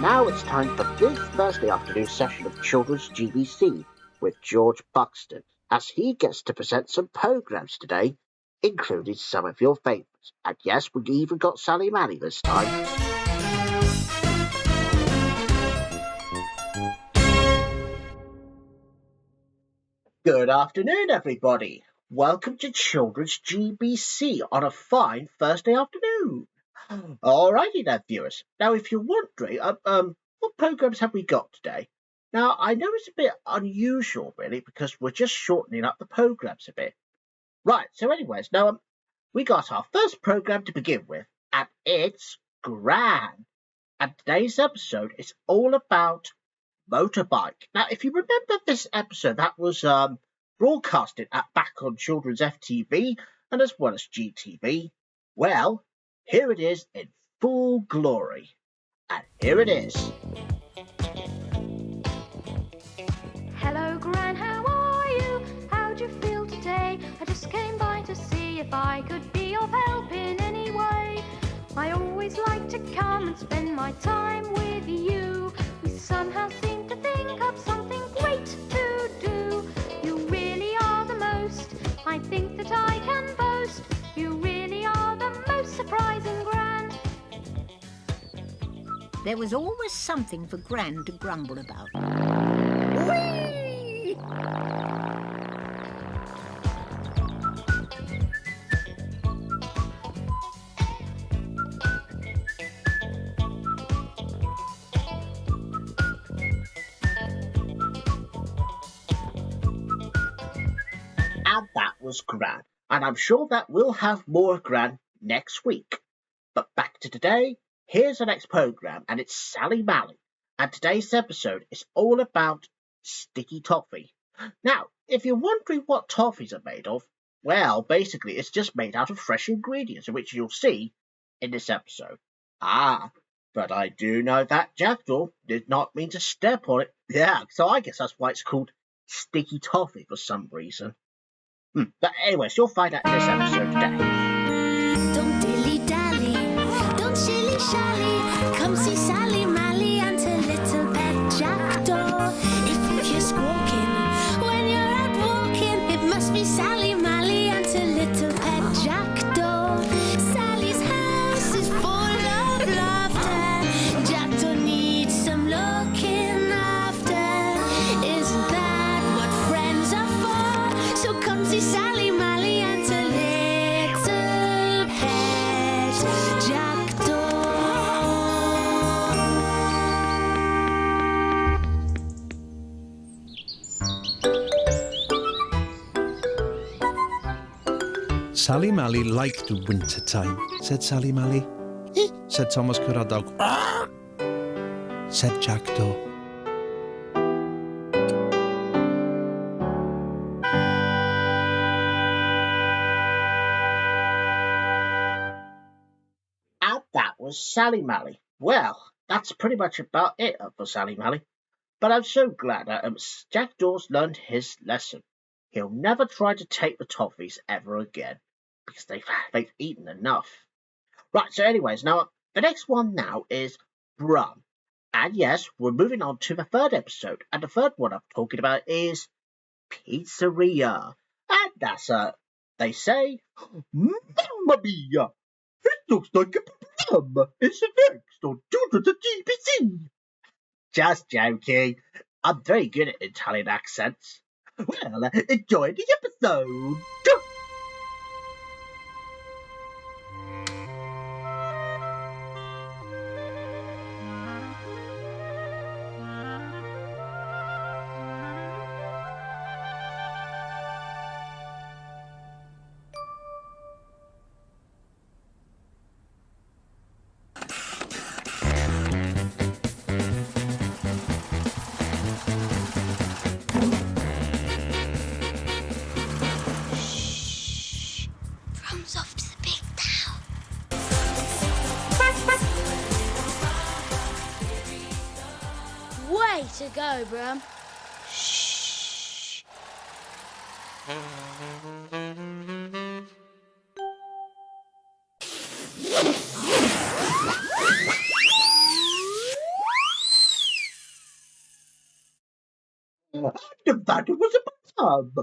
now it's time for this Thursday afternoon session of Children's GBC with George Buxton, as he gets to present some programmes today, including some of your favourites. And yes, we even got Sally Mally this time. Good afternoon, everybody. Welcome to Children's GBC on a fine Thursday afternoon. Alrighty then, viewers. Now, if you're wondering, what programmes have we got today? Now, I know it's a bit unusual, really, because we're just shortening up the programmes a bit. Right, so anyways, now, we got our first programme to begin with, and it's Gran. And today's episode is all about motorbike. Now, if you remember this episode, that was broadcasted back on Children's FTV and as well as GTV. Well, here it is in full glory. And here it is. Hello, Gran, how are you? How'd you feel today? I just came by to see if I could be of help in any way. I always like to come and spend my time with you. We somehow seem to think of something great to do. You really are the most. I think that I can boast. You really are the most surprising Gran. There was always something for Gran to grumble about. Whee! And that was Gran. And I'm sure that we'll have more Gran next week. But back to today. Here's the next programme, and it's Sally Mally. And today's episode is all about sticky toffee. Now, if you're wondering what toffees are made of, well, basically it's just made out of fresh ingredients, which you'll see in this episode. But I do know that Jackdaw did not mean to step on it. Yeah, so I guess that's why it's called sticky toffee for some reason. But anyways, you'll find out in this episode today. Don't dilly-dally, don't shilly-shally. Come see Sally Mally and her little pet Jackdaw. If you hear squawking when you're out walking, it must be Sally Mally and her little pet Jackdaw. Sally's house is full of laughter. Jackdaw needs some looking after. Isn't that what friends are for? So come see Sally Mally and her little pet Jackdaw. Sally Mally liked the winter time, said Sally Mally. Said Thomas Curadog. Said Jackdaw. And that was Sally Mally. Well, that's pretty much about it for Sally Mally. But I'm so glad that Jackdaw's learned his lesson. He'll never try to take the toffees ever again, because they've eaten enough. Right, so anyways, now the next one now is Brum. And yes, we're moving on to the third episode. And the third one I'm talking about is Pizzeria. And that's they say, Mamma mia! It looks like a plum. It's next on Children's GBC. Just joking. I'm very good at Italian accents. Well, enjoy the episode. Drums off to the big town. Way to go, Brum. Santa was a bum.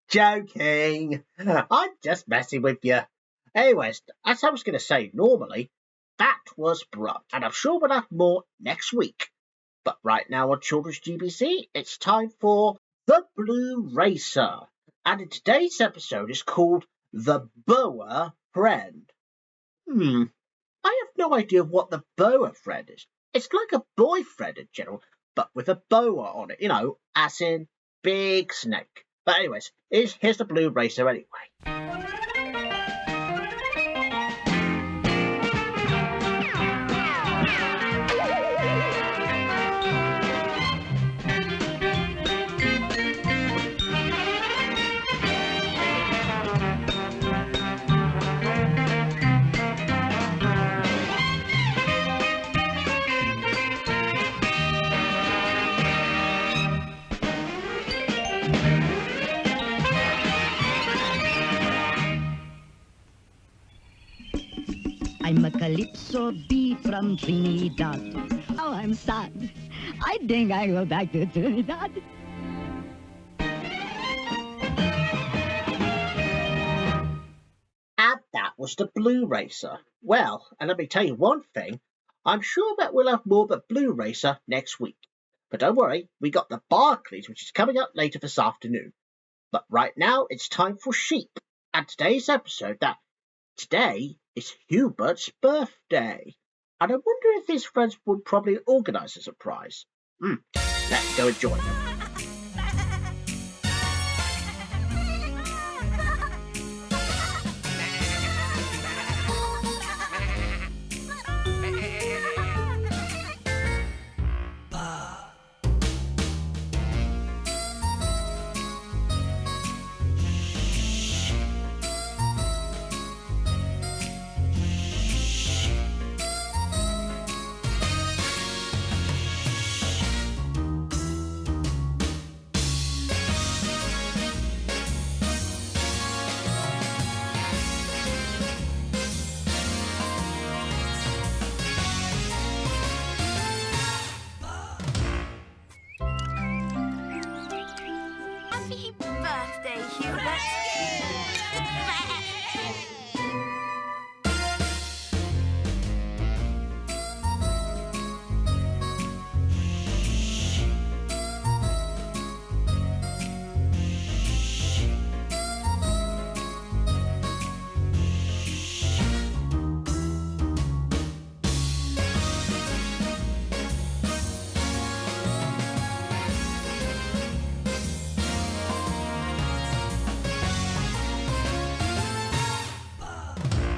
Joking. I'm just messing with you. Anyways, as I was going to say, normally, that was Bruh, and I'm sure we'll have more next week. But right now on Children's GBC, it's time for The Blue Racer. And in today's episode is called The Boa Friend. I have no idea what the boa friend is. It's like a boyfriend in general, but with a boa on it, as in big snake. But anyways, here's the Blue Racer anyway. I'm a Calypso bee from Trinidad. Oh, I'm sad. I think I go back to Trinidad. And that was the Blue Racer. Well, and let me tell you one thing, I'm sure that we'll have more of the Blue Racer next week. But don't worry, we got the Barclays, which is coming up later this afternoon. But right now, it's time for Sheep. And today's episode, today is Hubert's birthday. And I wonder if his friends would probably organise a surprise. Let's go and join them. Happy birthday, Hubert.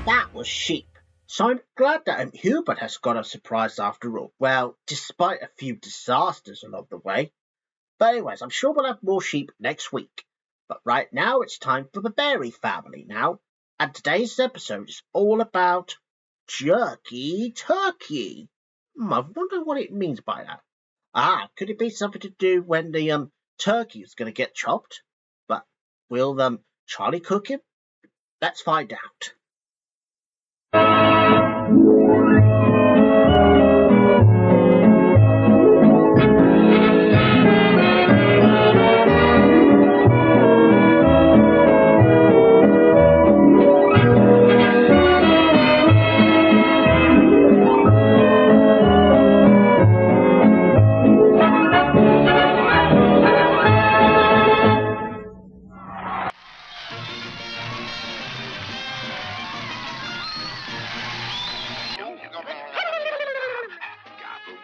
That was Sheep. So I'm glad that Hubert has got a surprise after all. Well, despite a few disasters along the way. But anyways, I'm sure we'll have more Sheep next week. But right now, it's time for the Berry family now. And today's episode is all about jerky turkey. I wonder what it means by that. Could it be something to do when the turkey is going to get chopped? But will Charlie cook him? Let's find out.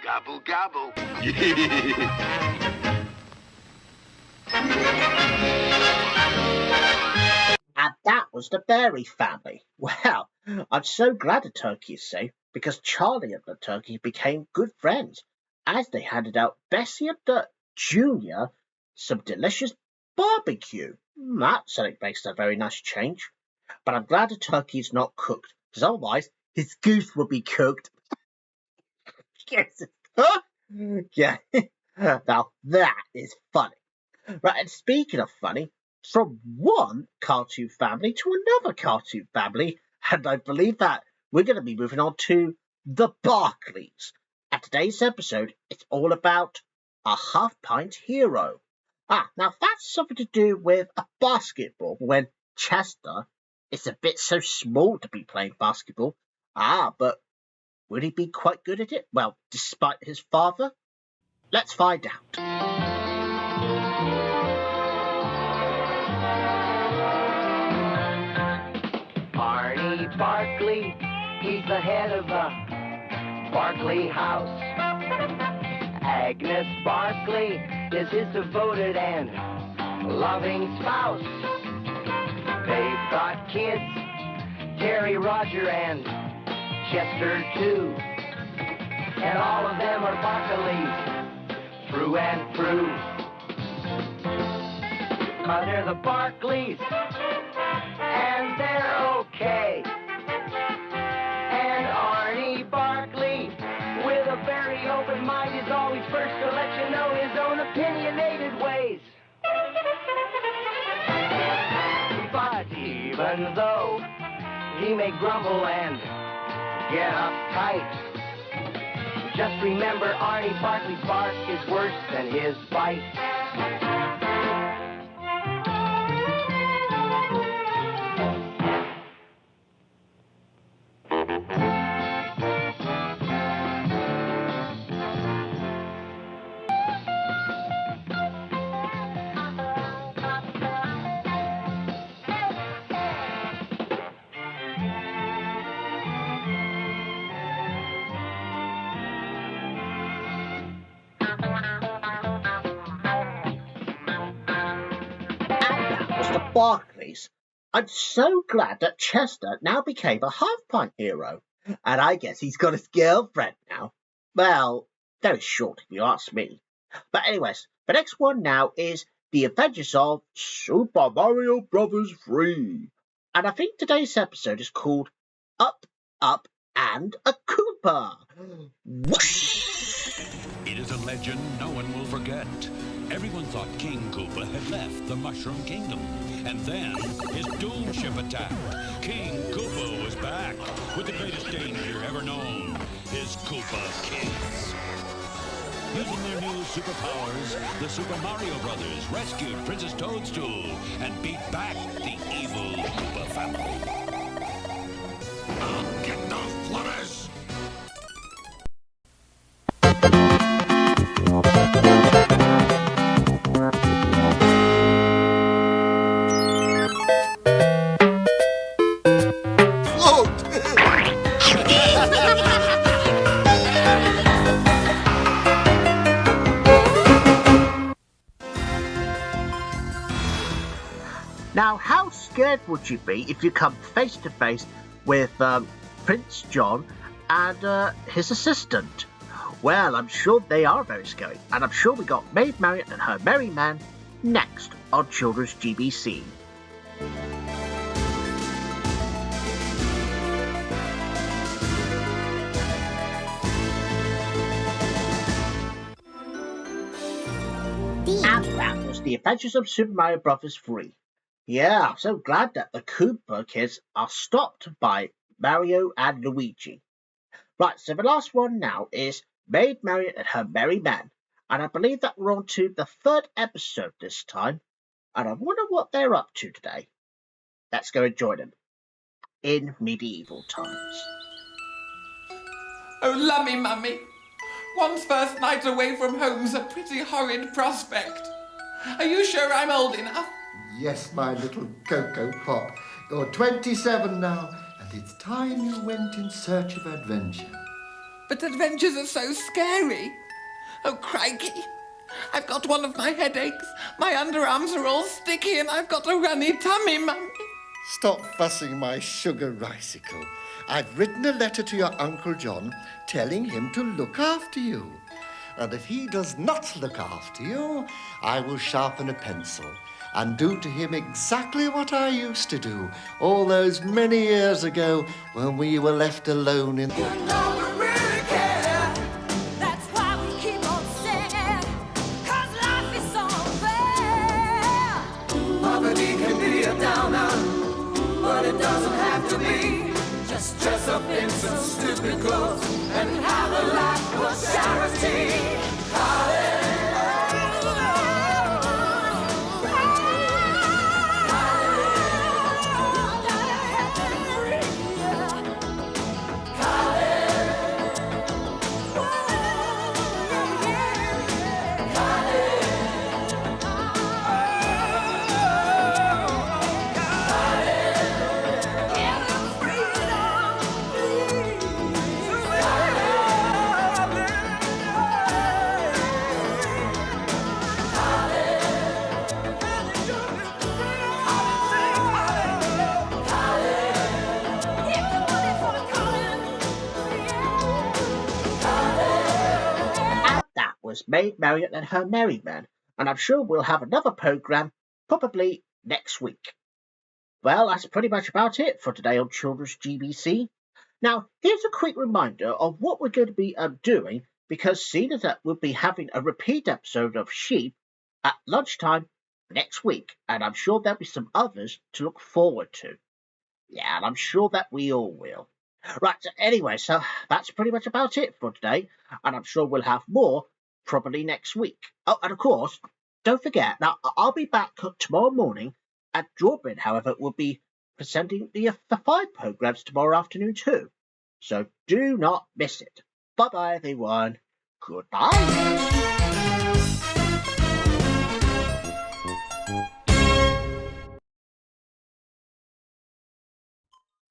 Gobble, gobble. And that was the Berry family. Well, I'm so glad the turkey is safe because Charlie and the turkey became good friends as they handed out Bessie and the Junior some delicious barbecue. That certainly makes a very nice change. But I'm glad the turkey is not cooked because otherwise his goose would be cooked. Yes. Yeah. Now that is funny. Right, and speaking of funny, from one cartoon family to another cartoon family, and I believe that we're going to be moving on to the Barclays. And today's episode is all about a half-pint hero. Now that's something to do with a basketball when Chester is a bit so small to be playing basketball. But would he be quite good at it? Well, despite his father? Let's find out. Arnie Barkley, he's the head of the Barkley house. Agnes Barkley is his devoted and loving spouse. They've got kids, Terry, Roger, and Chester too. And all of them are Barkleys, through and through. They're the Barkleys, and they're okay. And Arnie Barkley, with a very open mind, is always first to let you know his own opinionated ways. But even though he may grumble and get uptight, just remember Arnie Barkley's bark is worse than his bite. Mr. Barclays, I'm so glad that Chester now became a half-pint hero, and I guess he's got his girlfriend now. Well, very short if you ask me. But anyways, the next one now is The Adventures of Super Mario Bros. 3. And I think today's episode is called Up, Up, and a Koopa. Whoosh! It is a legend no one will forget. Everyone thought King Koopa had left the Mushroom Kingdom, and then his doom ship attacked. King Koopa was back with the greatest danger ever known, his Koopa kids. Using their new superpowers, the Super Mario Brothers rescued Princess Toadstool and beat back the evil Koopa family. I'll get those flutters! Now, how scared would you be if you come face to face with Prince John and his assistant? Well, I'm sure they are very scary, and I'm sure we got Maid Marian and her merry man next on Children's GBC. And that was The Adventures of Super Mario Bros. 3. Yeah, I'm so glad that the Koopa kids are stopped by Mario and Luigi. Right, so the last one now is Maid Marian and her merry man. And I believe that we're on to the third episode this time. And I wonder what they're up to today. Let's go and join them. In medieval times. Oh, lummy mummy. One's first night away from home's a pretty horrid prospect. Are you sure I'm old enough? Yes, my little Cocoa Pop. You're 27 now, and it's time you went in search of adventure. But adventures are so scary. Oh, crikey. I've got one of my headaches. My underarms are all sticky and I've got a runny tummy, mummy. Stop fussing, my sugar ricicle. I've written a letter to your Uncle John telling him to look after you. And if he does not look after you, I will sharpen a pencil and do to him exactly what I used to do all those many years ago when we were left alone in... You know we really care. That's why we keep on saying, 'cause life is so unfair. Poverty can be a downer, but it doesn't have to be. Just dress up in some stupid clothes and have a laugh for charity. Maid Marian and her merry men, and I'm sure we'll have another programme probably next week. Well, that's pretty much about it for today on Children's GBC. Now, here's a quick reminder of what we're going to be doing, because seeing as that we'll be having a repeat episode of Sheep at lunchtime next week, and I'm sure there'll be some others to look forward to. Yeah, and I'm sure that we all will. Right, so anyway, so that's pretty much about it for today, and I'm sure we'll have more probably next week. Oh, and of course, don't forget, now I'll be back tomorrow morning, and Jordan, however, will be presenting the 5 programmes tomorrow afternoon too. So do not miss it. Bye-bye, everyone. Goodbye.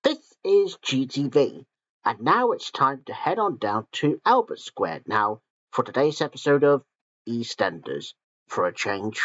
This is GTV, and now it's time to head on down to Albert Square now for today's episode of EastEnders for a change.